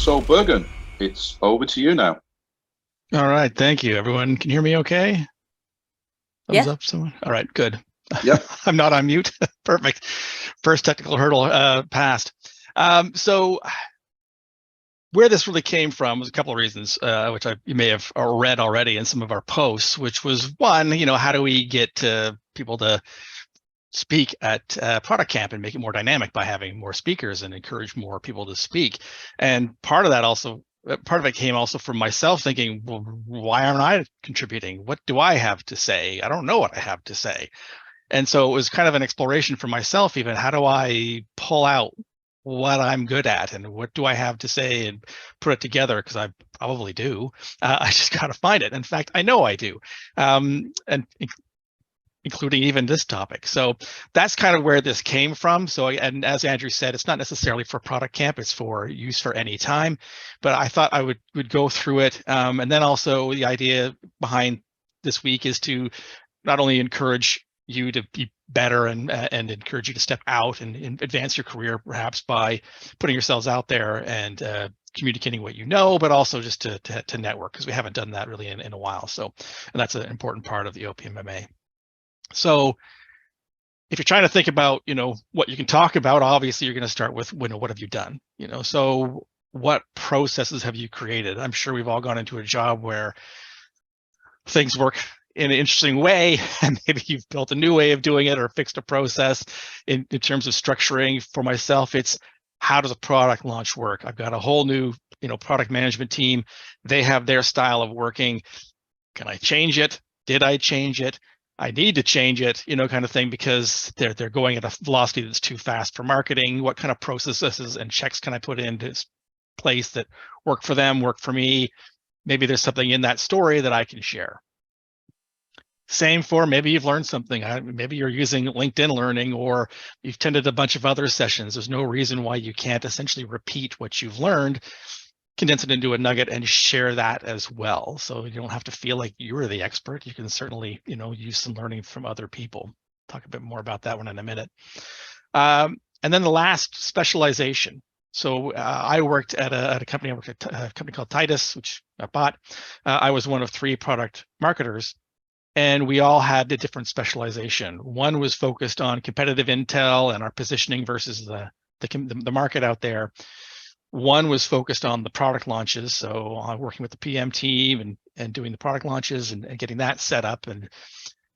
So, Bergen, it's over to you now. All right, thank you, everyone. Can you hear me okay? Thumbs Yeah. up, someone? All right, good. Yep. I'm not on mute. Perfect. First technical hurdle passed. So where this really came from was a couple of reasons, which you may have read already in some of our posts, which was one, how do we get people to speak at Product Camp and make it more dynamic by having more speakers and encourage more people to speak. And part of it came also from myself thinking, well, why aren't I contributing? What do I have to say? I don't know what I have to say. And so it was kind of an exploration for myself, even how do I pull out what I'm good at and what do I have to say and put it together? Because I probably do. I just got to find it. In fact, I know I do. And including even this topic. So that's kind of where this came from. So, and as Andrew said, it's not necessarily for Product Camp, it's for use for any time, but I thought I would go through it. And then also the idea behind this week is to not only encourage you to be better and encourage you to step out and advance your career, perhaps by putting yourselves out there and communicating what you know, but also just to network, because we haven't done that really in a while. So, and that's an important part of the OPMMA. So if you're trying to think about, what you can talk about, obviously you're going to start with, what have you done? So what processes have you created? I'm sure we've all gone into a job where things work in an interesting way, and maybe you've built a new way of doing it or fixed a process. In terms of structuring, for myself, it's how does a product launch work? I've got a whole new, product management team. They have their style of working. Can I change it? Did I change it? I need to change it, kind of thing, because they're going at a velocity that's too fast for marketing. What kind of processes and checks can I put into place that work for them, work for me? Maybe there's something in that story that I can share. Same for maybe you've learned something. Maybe you're using LinkedIn Learning, or you've attended a bunch of other sessions. There's no reason why you can't essentially repeat what you've learned, condense it into a nugget, and share that as well. So you don't have to feel like you're the expert. You can certainly, use some learning from other people. Talk a bit more about that one in a minute. And then the last, specialization. So I worked at a company. I worked at a company called Titus, which I bought. I was one of 3 product marketers, and we all had a different specialization. One was focused on competitive intel and our positioning versus the market out there. One was focused on the product launches, so working with the PM team and doing the product launches and getting that set up. And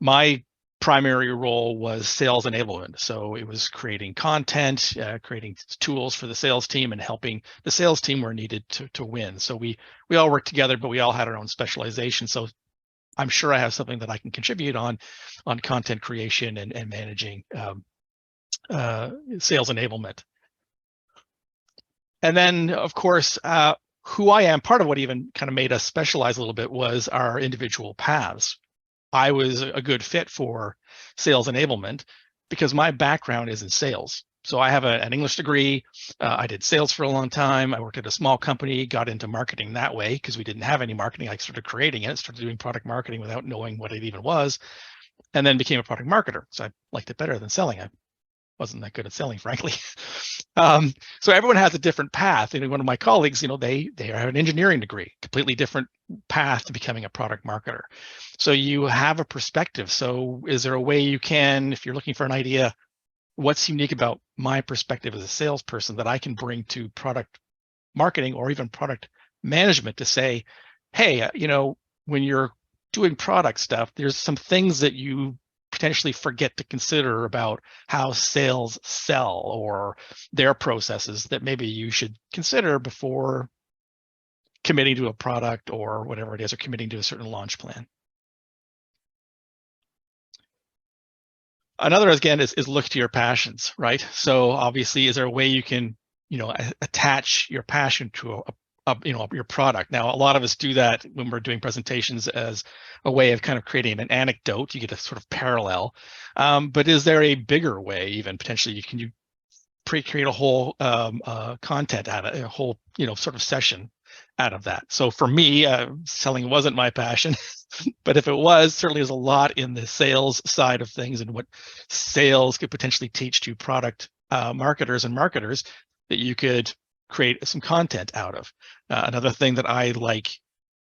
my primary role was sales enablement. So it was creating content, creating tools for the sales team, and helping the sales team where needed to win. So we all worked together, but we all had our own specialization. So I'm sure I have something that I can contribute on content creation and managing sales enablement. And then, of course, who I am, part of what even kind of made us specialize a little bit was our individual paths. I was a good fit for sales enablement because my background is in sales. So I have an English degree. I did sales for a long time. I worked at a small company, got into marketing that way because we didn't have any marketing. I started creating it, started doing product marketing without knowing what it even was, and then became a product marketer. So I liked it better than selling. I wasn't that good at selling, frankly. So everyone has a different path. One of my colleagues, they have an engineering degree, completely different path to becoming a product marketer. So you have a perspective. So is there a way you can, if you're looking for an idea, what's unique about my perspective as a salesperson that I can bring to product marketing or even product management to say, hey, when you're doing product stuff, there's some things that you potentially forget to consider about how sales sell or their processes that maybe you should consider before committing to a product or whatever it is, or committing to a certain launch plan. Another, again, is look to your passions, right? So obviously, is there a way you can, attach your passion to your product? Now, a lot of us do that when we're doing presentations as a way of kind of creating an anecdote. You get a sort of parallel, but is there a bigger way, even potentially? Can you create a whole content out of it, a whole sort of session out of that? So for me, selling wasn't my passion, but if it was, certainly there's a lot in the sales side of things and what sales could potentially teach to product marketers and marketers that you could create some content out of. Another thing that I like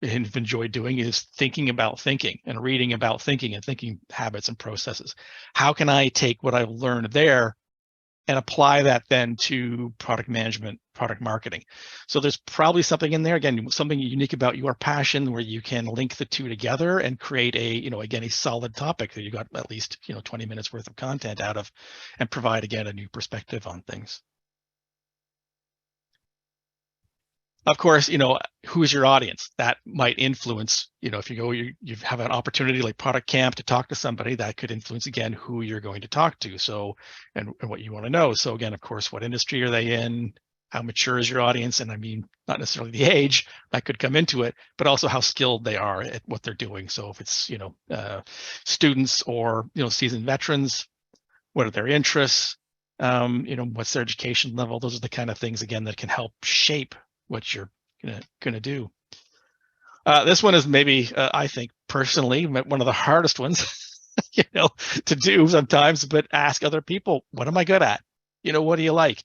and have enjoyed doing is thinking about thinking and reading about thinking and thinking habits and processes. How can I take what I've learned there and apply that then to product management, product marketing? So there's probably something in there, again, something unique about your passion where you can link the two together and create a, again, a solid topic that you got at least, 20 minutes worth of content out of, and provide, again, a new perspective on things. Of course, who's your audience? That might influence, if you go, you have an opportunity like Product Camp to talk to somebody, that could influence, again, who you're going to talk to. So, and what you want to know. So again, of course, what industry are they in? How mature is your audience? And I mean, not necessarily the age that could come into it, but also how skilled they are at what they're doing. So if it's, students or, seasoned veterans, what are their interests? What's their education level? Those are the kind of things, again, that can help shape what you're gonna do. This one is maybe, I think personally, one of the hardest ones, to do sometimes, but ask other people, what am I good at? What do you like?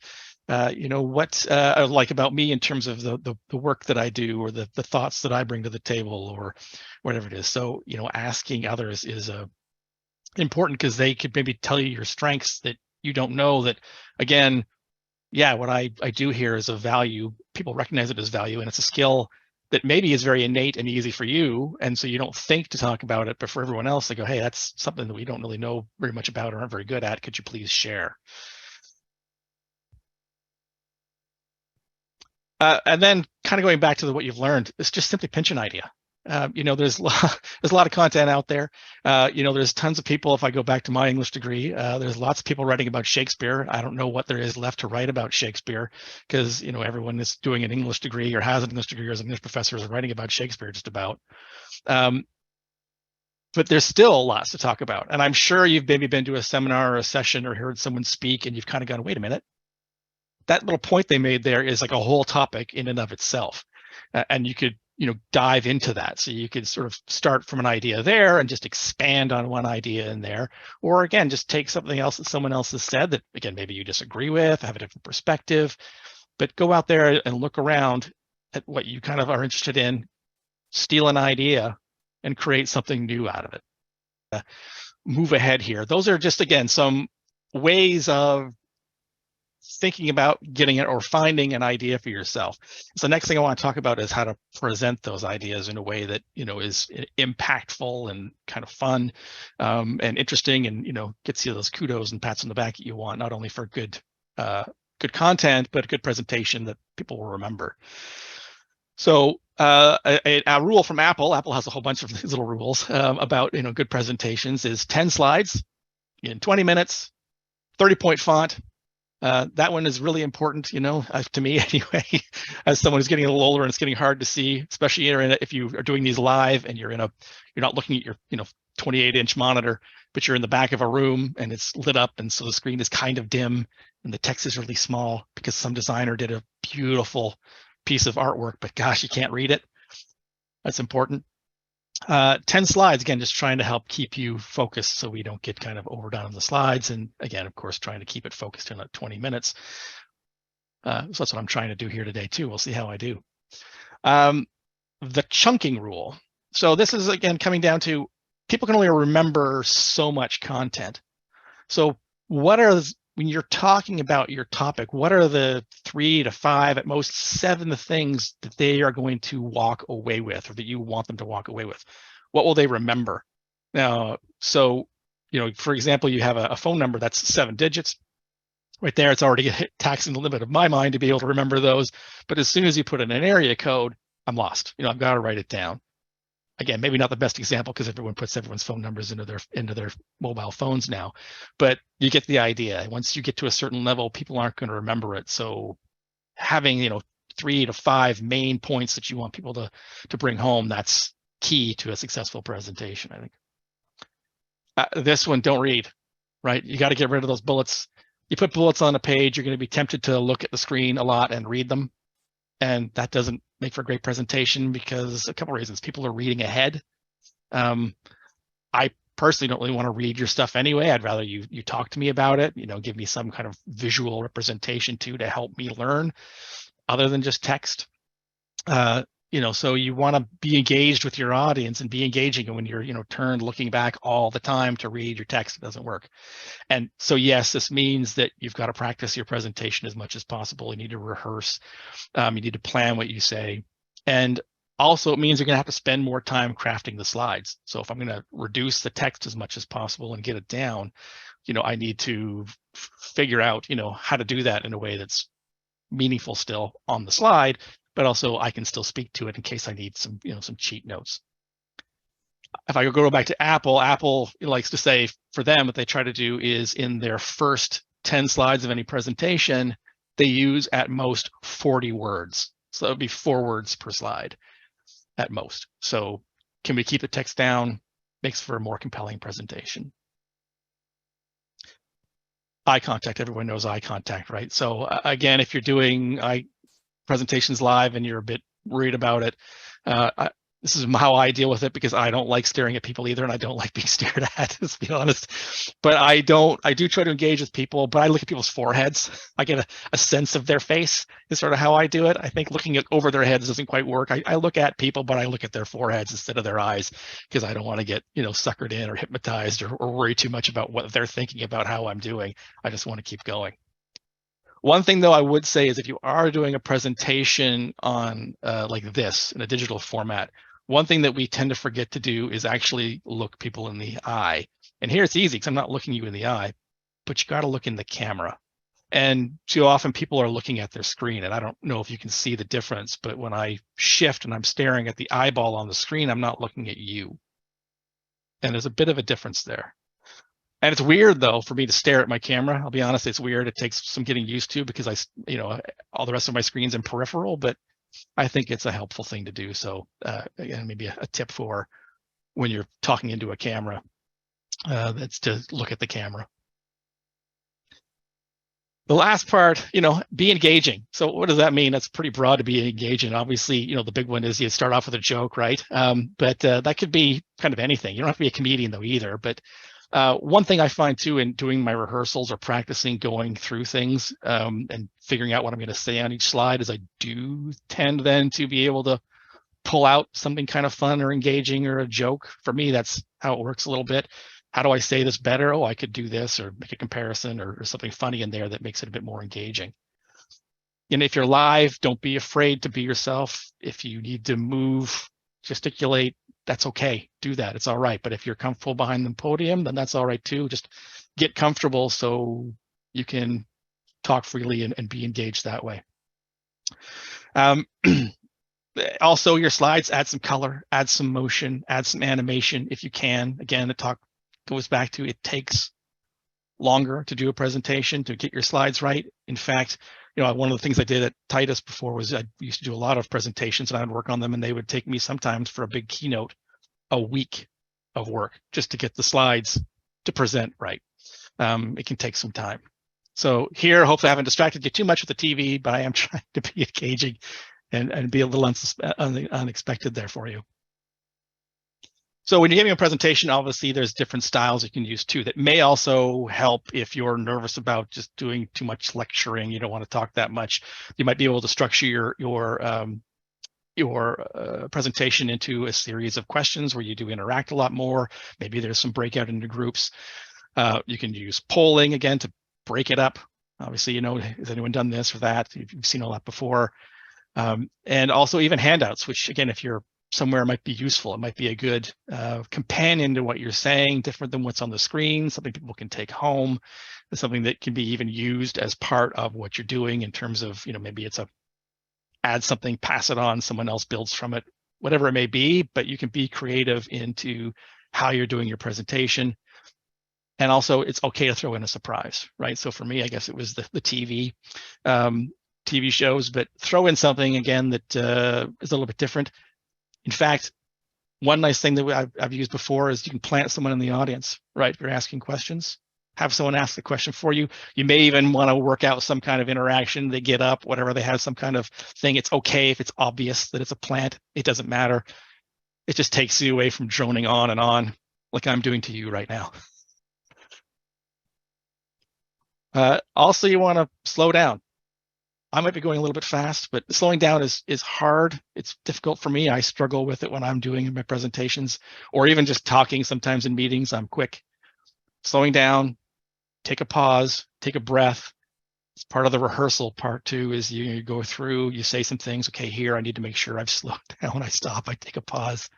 What I like about me in terms of the work that I do, or the thoughts that I bring to the table, or whatever it is. So, asking others is important, because they could maybe tell you your strengths that you don't know, that, again, yeah, what I do here is of value. People recognize it as value, and it's a skill that maybe is very innate and easy for you. And so you don't think to talk about it, but for everyone else, they go, hey, that's something that we don't really know very much about or aren't very good at. Could you please share? And then kind of going back to what you've learned, it's just simply pinch an idea. There's a lot of content out there. There's tons of people. If I go back to my English degree, there's lots of people writing about Shakespeare. I don't know what there is left to write about Shakespeare, because everyone is doing an English degree or has an English degree or is an English professor is writing about Shakespeare just about. But there's still lots to talk about. And I'm sure you've maybe been to a seminar or a session or heard someone speak, and you've kind of gone, wait a minute, that little point they made there is like a whole topic in and of itself. And you could dive into that. So you could sort of start from an idea there and just expand on one idea in there. Or again, just take something else that someone else has said that, again, maybe you disagree with, have a different perspective, but go out there and look around at what you kind of are interested in, steal an idea, and create something new out of it. Move ahead here. Those are just, again, some ways of thinking about getting it or finding an idea for yourself. So next thing I want to talk about is how to present those ideas in a way that is impactful and kind of fun, and interesting, and gets you those kudos and pats on the back that you want, not only for good content, but good presentation that people will remember. So a rule from Apple has a whole bunch of these little rules about good presentations, is 10 slides in 20 minutes, 30-point font. That one is really important, to me anyway, as someone who's getting a little older and it's getting hard to see, especially if you are doing these live and you're not looking at your 28-inch monitor, but you're in the back of a room and it's lit up, and so the screen is kind of dim and the text is really small because some designer did a beautiful piece of artwork, but gosh, you can't read it. That's important. 10 slides, again, just trying to help keep you focused so we don't get kind of overdone on the slides. And again, of course, trying to keep it focused in like 20 minutes. So that's what I'm trying to do here today too. We'll see how I do. The chunking rule. So this is, again, coming down to people can only remember so much content. So when you're talking about your topic, what are the 3 to 5, at most 7 things that they are going to walk away with, or that you want them to walk away with? What will they remember? Now, so, for example, you have a phone number that's 7 digits. Right there, it's already taxing the limit of my mind to be able to remember those. But as soon as you put in an area code, I'm lost. I've got to write it down. Again, maybe not the best example because everyone puts everyone's phone numbers into their mobile phones now, but you get the idea. Once you get to a certain level, people aren't going to remember it. So having 3 to 5 main points that you want people to bring home, that's key to a successful presentation, I think. This one, don't read, right? You got to get rid of those bullets. You put bullets on a page, you're going to be tempted to look at the screen a lot and read them. And that doesn't make for a great presentation because a couple of reasons. People are reading ahead. I personally don't really want to read your stuff anyway. I'd rather you talk to me about it, give me some kind of visual representation too to help me learn. other than just text. So you want to be engaged with your audience and be engaging. And when you're, turned looking back all the time to read your text, it doesn't work. And so, yes, this means that you've got to practice your presentation as much as possible. You need to rehearse. You need to plan what you say. And also, it means you're going to have to spend more time crafting the slides. So if I'm going to reduce the text as much as possible and get it down, I need to figure out, how to do that in a way that's meaningful still on the slide, but also I can still speak to it in case I need some, some cheat notes. If I go back to Apple likes to say for them, what they try to do is in their first 10 slides of any presentation, they use at most 40 words. So that would be 4 words per slide at most. So can we keep the text down? Makes for a more compelling presentation. Eye contact, everyone knows eye contact, right? So again, if you're doing presentations live and you're a bit worried about it, this is how I deal with it, because I don't like staring at people either, and I don't like being stared at, to be honest. But I do try to engage with people, but I look at people's foreheads. I get a sense of their face is sort of how I do it. I think looking over their heads doesn't quite work. I look at people, but I look at their foreheads instead of their eyes, because I don't want to get, suckered in or hypnotized or worry too much about what they're thinking about how I'm doing. I just want to keep going. One thing, though, I would say is if you are doing a presentation on like this in a digital format, one thing that we tend to forget to do is actually look people in the eye. And here it's easy because I'm not looking you in the eye, but you got to look in the camera. And too often people are looking at their screen, and I don't know if you can see the difference, but when I shift and I'm staring at the eyeball on the screen, I'm not looking at you. And there's a bit of a difference there. And it's weird, though, for me to stare at my camera. I'll be honest, it's weird. It takes some getting used to, because all the rest of my screen's in peripheral, but I think it's a helpful thing to do. So again, maybe a tip for when you're talking into a camera, that's to look at the camera. The last part, be engaging. So what does that mean? That's pretty broad, to be engaging. Obviously, the big one is you start off with a joke, right? But that could be kind of anything. You don't have to be a comedian, though, either. But one thing I find, too, in doing my rehearsals or practicing going through things and figuring out what I'm going to say on each slide, is I do tend then to be able to pull out something kind of fun or engaging or a joke. For me, that's how it works a little bit. How do I say this better? Oh, I could do this, or make a comparison or something funny in there that makes it a bit more engaging. And if you're live, don't be afraid to be yourself. If you need to move, gesticulate, that's okay. Do that. It's all right. But if you're comfortable behind the podium, then that's all right too. Just get comfortable so you can talk freely and be engaged that way. Also, your slides, add some color, add some motion, add some animation if you can. Again, the talk goes back to, it takes longer to do a presentation to get your slides right. In fact, one of the things I did at Titus before was I used to do a lot of presentations, and I would work on them, and they would take me sometimes for a big keynote a week of work just to get the slides to present right. It can take some time. So here, hopefully I haven't distracted you too much with the TV, but I am trying to be engaging and be a little unexpected there for you. So when you're giving a presentation, obviously there's different styles you can use too that may also help if you're nervous about just doing too much lecturing. You don't want to talk that much. You might be able to structure your presentation into a series of questions where you do interact a lot more. Maybe there's some breakout into groups. You can use polling again to break it up. Obviously, has anyone done this or that? You've seen all that before. And also even handouts, which again, if you're somewhere, might be useful. It might be a good companion to what you're saying, different than what's on the screen, something people can take home, something that can be even used as part of what you're doing in terms of, maybe it's add something, pass it on, someone else builds from it, whatever it may be, but you can be creative into how you're doing your presentation. And also it's okay to throw in a surprise, right? So for me, I guess it was the TV shows, but throw in something again that is a little bit different. In fact, one nice thing that I've used before is you can plant someone in the audience, right? If you're asking questions, have someone ask the question for you. You may even want to work out some kind of interaction. They get up, whatever, they have some kind of thing. It's okay if it's obvious that it's a plant. It doesn't matter. It just takes you away from droning on and on like I'm doing to you right now. Also, you want to slow down. I might be going a little bit fast, but slowing down is hard. It's difficult for me. I struggle with it when I'm doing my presentations or even just talking sometimes in meetings. I'm quick. Slowing down, take a pause, take a breath. It's part of the rehearsal. Part two is you go through, you say some things. Okay, here I need to make sure I've slowed down. I stop, I take a pause.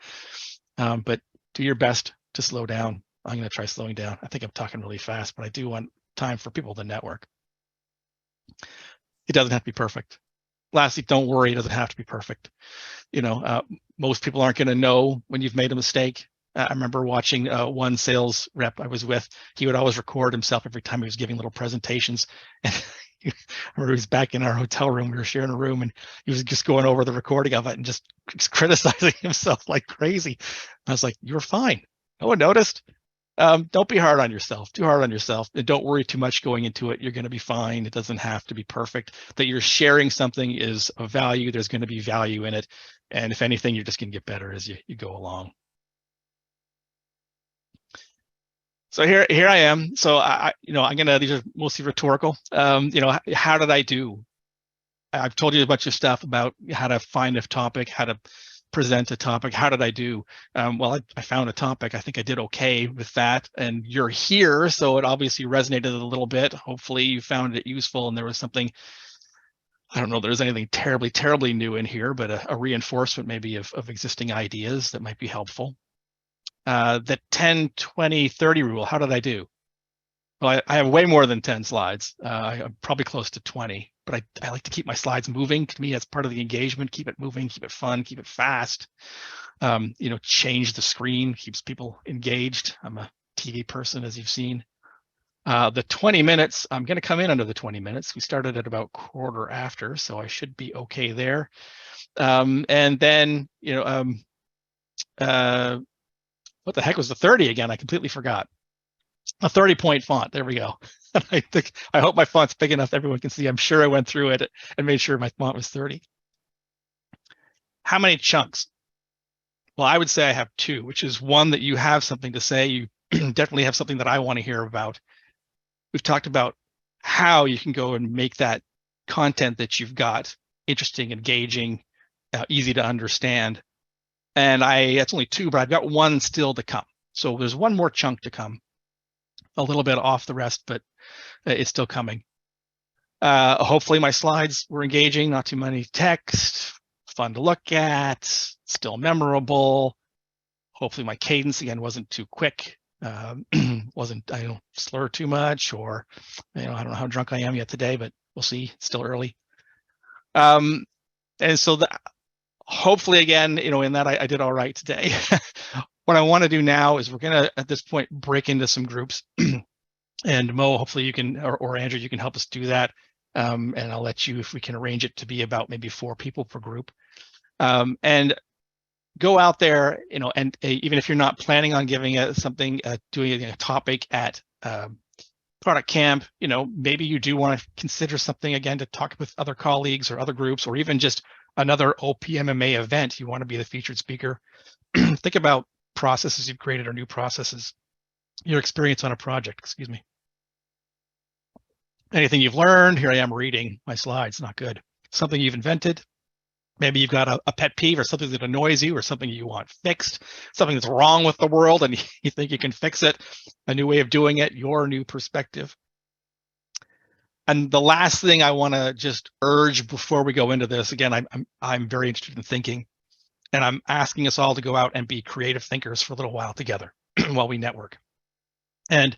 But do your best to slow down. I'm going to try slowing down. I think I'm talking really fast, but I do want time for people to network. It doesn't have to be perfect. Lastly, don't worry, it doesn't have to be perfect. Most people aren't going to know when you've made a mistake. I remember watching one sales rep I was with. He would always record himself every time he was giving little presentations. And I remember he was back in our hotel room. We were sharing a room, and he was just going over the recording of it and just criticizing himself like crazy. I was like, "You're fine. No one noticed." Don't be hard on yourself. Too hard on yourself. And don't worry too much going into it. You're going to be fine. It doesn't have to be perfect. That you're sharing something is of value. There's going to be value in it. And if anything, you're just going to get better as you go along. So here I am. So these are mostly rhetorical. How did I do? I've told you a bunch of stuff about how to find a topic, how to present a topic. How did I do? Well, I found a topic. I think I did okay with that. And you're here, so it obviously resonated a little bit. Hopefully you found it useful and there was something, I don't know if there's anything terribly new in here, but a reinforcement maybe of existing ideas that might be helpful. The 10, 20, 30 rule, how did I do? Well, I have way more than 10 slides. I'm probably close to 20, but I like to keep my slides moving. To me, that's part of the engagement. Keep it moving, keep it fun, keep it fast. Change the screen, keeps people engaged. I'm a TV person, as you've seen. The 20 minutes, I'm going to come in under the 20 minutes. We started at about quarter after, so I should be okay there. And then, what the heck was the 30 again? I completely forgot. A 30-point font. There we go. I hope my font's big enough everyone can see. I'm sure I went through it and made sure my font was 30. How many chunks? Well, I would say I have two, which is one that you have something to say. You definitely have something that I want to hear about. We've talked about how you can go and make that content that you've got interesting, engaging, easy to understand. And that's only two, but I've got one still to come. So there's one more chunk to come. A little bit off the rest, but it's still coming. Hopefully my slides were engaging, not too many text, fun to look at, still memorable. Hopefully my cadence again wasn't too quick, I don't slur too much, or I don't know how drunk I am yet today, but we'll see. It's still early. And so hopefully again, in that I did all right today. What I want to do now is we're going to, at this point, break into some groups. And Mo, hopefully you can, or Andrew, you can help us do that. And I'll let you, if we can arrange it to be about maybe 4 people per group. And go out there, and even if you're not planning on giving doing a topic at Product Camp, maybe you do want to consider something again to talk with other colleagues or other groups, or even just another OPMMA event. You want to be the featured speaker. Think about processes you've created or new processes, your experience on a project, excuse me. Anything you've learned. Here I am reading my slides, not good. Something you've invented. Maybe you've got a pet peeve or something that annoys you or something you want fixed, something that's wrong with the world and you think you can fix it, a new way of doing it, your new perspective. And the last thing I want to just urge before we go into this, again, I'm very interested in thinking, and I'm asking us all to go out and be creative thinkers for a little while together while we network. And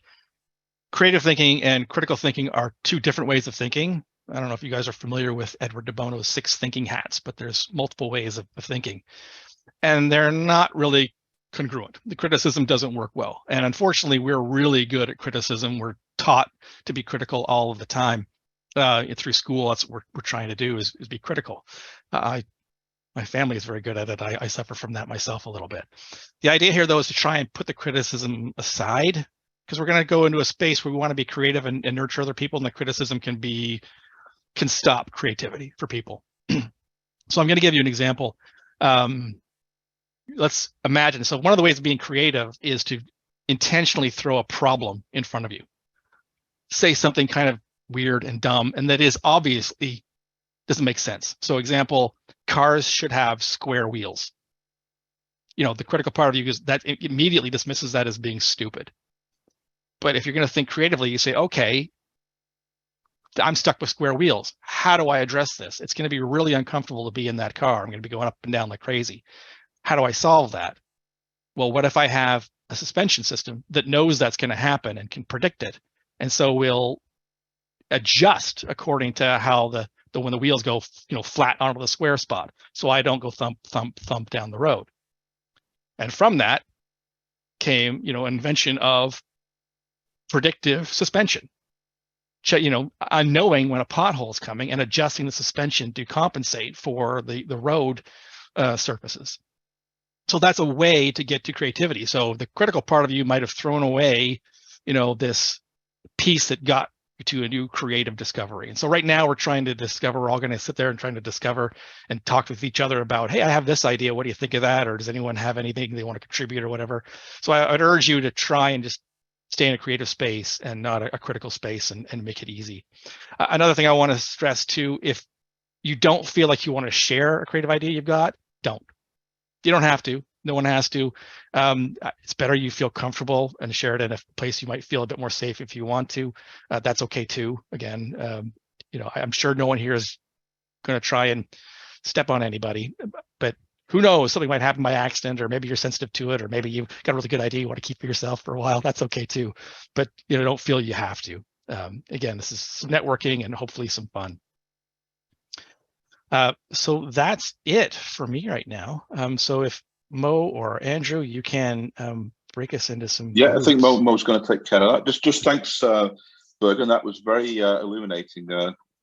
creative thinking and critical thinking are 2 different ways of thinking. I don't know if you guys are familiar with Edward de Bono's 6 thinking hats, but there's multiple ways of thinking. And they're not really congruent. The criticism doesn't work well. And unfortunately, we're really good at criticism. We're taught to be critical all of the time. Through school, that's what we're trying to do is be critical. My family is very good at it. I suffer from that myself a little bit. The idea here, though, is to try and put the criticism aside, because we're going to go into a space where we want to be creative and nurture other people, and the criticism can stop creativity for people. So I'm going to give you an example. Let's imagine. So one of the ways of being creative is to intentionally throw a problem in front of you. Say something kind of weird and dumb, and that is obviously doesn't make sense. So example, cars should have square wheels. The critical part of you is that it immediately dismisses that as being stupid. But if you're going to think creatively, you say, okay, I'm stuck with square wheels. How do I address this? It's going to be really uncomfortable to be in that car. I'm going to be going up and down like crazy. How do I solve that? Well, what if I have a suspension system that knows that's going to happen and can predict it? And so we'll adjust according to how when the wheels go, flat onto the square spot, so I don't go thump down the road. And from that came, invention of predictive suspension. Knowing when a pothole is coming and adjusting the suspension to compensate for the road surfaces. So that's a way to get to creativity. So the critical part of you might have thrown away, this piece that got you to a new creative discovery. And so right now we're trying to discover, we're all going to sit there and trying to discover and talk with each other about, hey, I have this idea. What do you think of that? Or does anyone have anything they want to contribute or whatever? So I'd urge you to try and just stay in a creative space and not a critical space, and make it easy. Another thing I want to stress too, if you don't feel like you want to share a creative idea you've got, don't. You don't have to. No one has to. It's better you feel comfortable and share it in a place you might feel a bit more safe if you want to. That's okay too. Again, I'm sure no one here is going to try and step on anybody, but who knows, something might happen by accident, or maybe you're sensitive to it, or maybe you've got a really good idea you want to keep for yourself for a while. That's okay too. But don't feel you have to. Again, this is some networking and hopefully some fun. So that's it for me right now. So if Mo or Andrew, you can break us into some. Yeah, moves. I think Mo's going to take care of that. Just thanks, Bergen. That was very illuminating.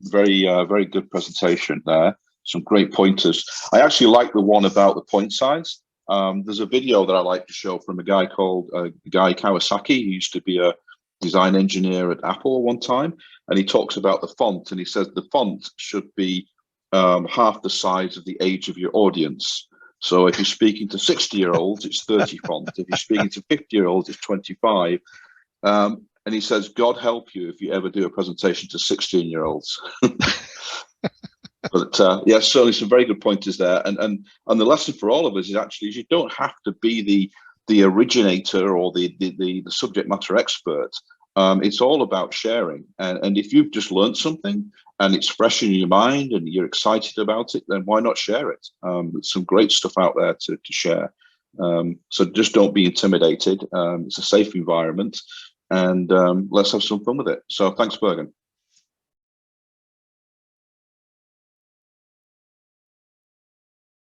Very good presentation there. Some great pointers. I actually like the one about the point size. There's a video that I like to show from a guy called Guy Kawasaki. He used to be a design engineer at Apple one time, and he talks about the font, and he says the font should be half the size of the age of your audience. So if you're speaking to 60-year-olds, it's 30 font. If you're speaking to 50-year-olds, it's 25. And he says, God help you if you ever do a presentation to 16-year-olds. But yeah, certainly some very good pointers there. And the lesson for all of us is actually you don't have to be the originator or the subject matter expert. It's all about sharing. And if you've just learned something and it's fresh in your mind and you're excited about it, then why not share it? There's some great stuff out there to share. So just don't be intimidated. It's a safe environment, and let's have some fun with it. So thanks, Bergen.